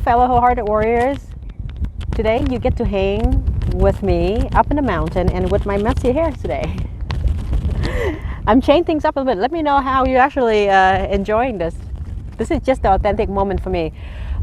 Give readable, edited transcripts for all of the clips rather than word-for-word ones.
fellow wholehearted warriors. Today you get to hang with me up in the mountain and with my messy hair today. I'm changing things up a bit. Let me know how you're actually enjoying this. This is just the authentic moment for me.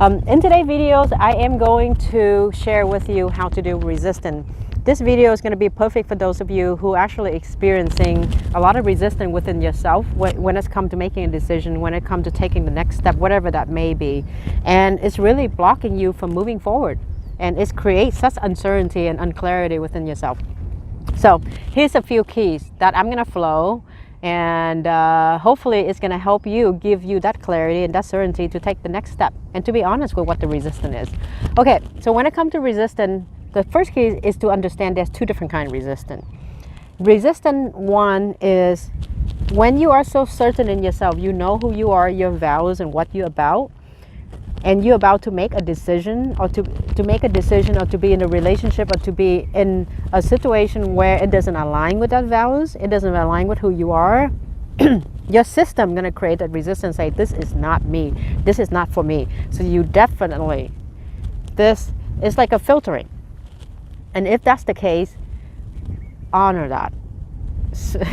In today's videos, I am going to share with you how to do resistance. This video is going to be perfect for those of you who are actually experiencing a lot of resistance within yourself when it's come to making a decision, when it comes to taking the next step, whatever that may be. And it's really blocking you from moving forward. And it creates such uncertainty and unclarity within yourself. So here's a few keys that I'm going to flow, and hopefully it's going to help you, give you that clarity and that certainty to take the next step and to be honest with what the resistance is. Okay, so when it comes to resistance, the first key is to understand there's two different kinds of resistance. Resistance one is when you are so certain in yourself, you know who you are, your values, and what you're about, and you're about to make a decision, or to make a decision, or to be in a relationship, or to be in a situation where it doesn't align with that values, it doesn't align with who you are. Your system going to create that resistance, say this is not me, this is not for me. So you definitely, this is like a filtering. And if that's the case, honor that.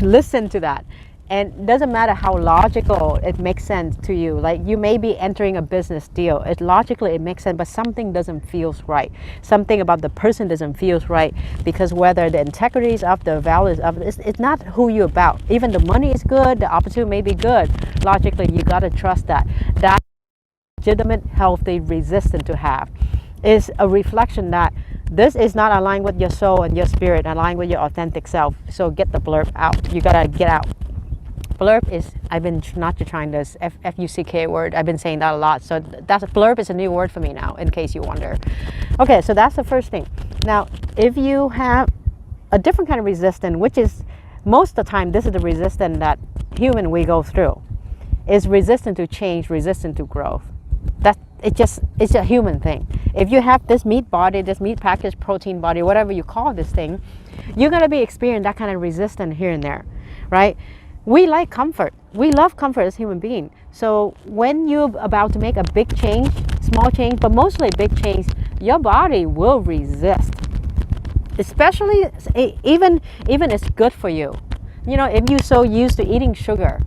Listen to that. And it doesn't matter how logical it makes sense to you. Like you may be entering a business deal. Logically it makes sense, but something doesn't feel right. Something about the person doesn't feel right, because whether the integrity is up, the values up, it's not who you're about. Even the money is good, the opportunity may be good. Logically, you got to trust that. That legitimate, healthy resistance to have is a reflection that this is not aligned with your soul and your spirit, aligned with your authentic self. So get the blurb out. You gotta get out. Blurb is, I've been not trying this F-U-C-K word. I've been saying that a lot. So that's blurb is a new word for me now, in case you wonder. Okay, so that's the first thing. Now, if you have a different kind of resistance, which is most of the time, this is the resistance that human we go through, is resistant to change, resistant to growth. It's a human thing. If you have this meat body, this meat package protein body, whatever you call this thing, you're going to be experiencing that kind of resistance here and there, right? We like comfort. We love comfort as human beings. So when you're about to make a big change, small change, but mostly big change, your body will resist. Especially, even it's good for you. You know, if you're so used to eating sugar,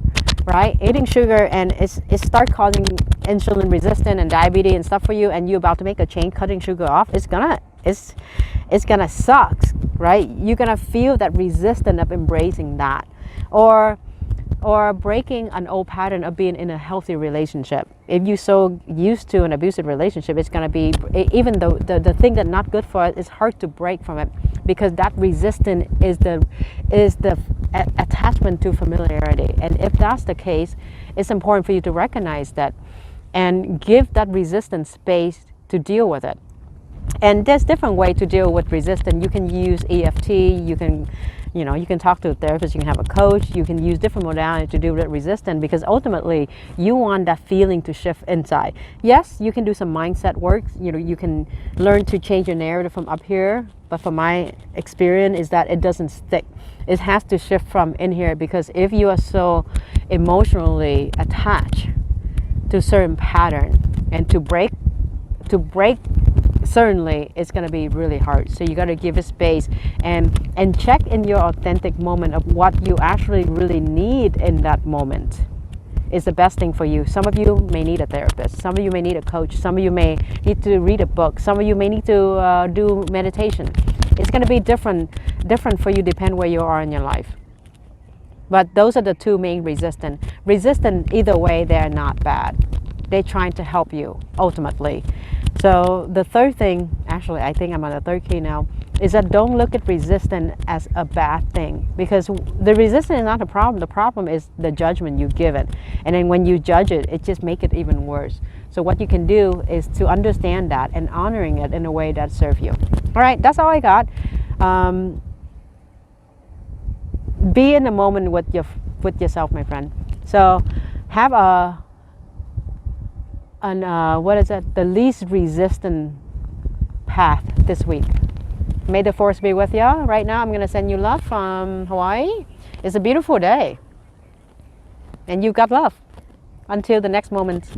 right? Eating sugar, and it start causing insulin resistance and diabetes and stuff for you, and you're about to make a change, cutting sugar off, it's gonna suck, right? You're gonna feel that resistance of embracing that, or breaking an old pattern of being in a healthy relationship. If you're so used to an abusive relationship, it's gonna be, even though the thing that's not good for us, it's hard to break from it, because that resistance is the attachment to familiarity. And if that's the case, it's important for you to recognize that and give that resistance space to deal with it. And there's different ways to deal with resistance. You can use EFT, you can talk to a therapist, you can have a coach, you can use different modalities to deal with resistance, because ultimately you want that feeling to shift inside. Yes, you can do some mindset work, you can learn to change your narrative from up here, but from my experience is that it doesn't stick. It has to shift from in here, because if you are so emotionally attached to a certain pattern, and to break certainly it's going to be really hard. So you got to give it space and check in your authentic moment of what you actually really need in that moment is the best thing for you. Some of you may need a therapist, some of you may need a coach, some of you may need to read a book, some of you may need to do meditation. It's going to be different for you, depend where you are in your life. But those are the two main resistance. Either way, they're not bad. They're trying to help you ultimately. So the third thing, actually I think I'm on the third key now, is that don't look at resistance as a bad thing, because the resistance is not the problem. The problem is the judgment you give it. And then when you judge it, it just makes it even worse. So what you can do is to understand that and honoring it in a way that serves you. All right, that's all I got. Be in the moment with yourself, my friend. So have the least resistant path this week. May the force be with you. Right now I'm going to send you love from Hawaii. It's a beautiful day, and you got love. Until the next moment.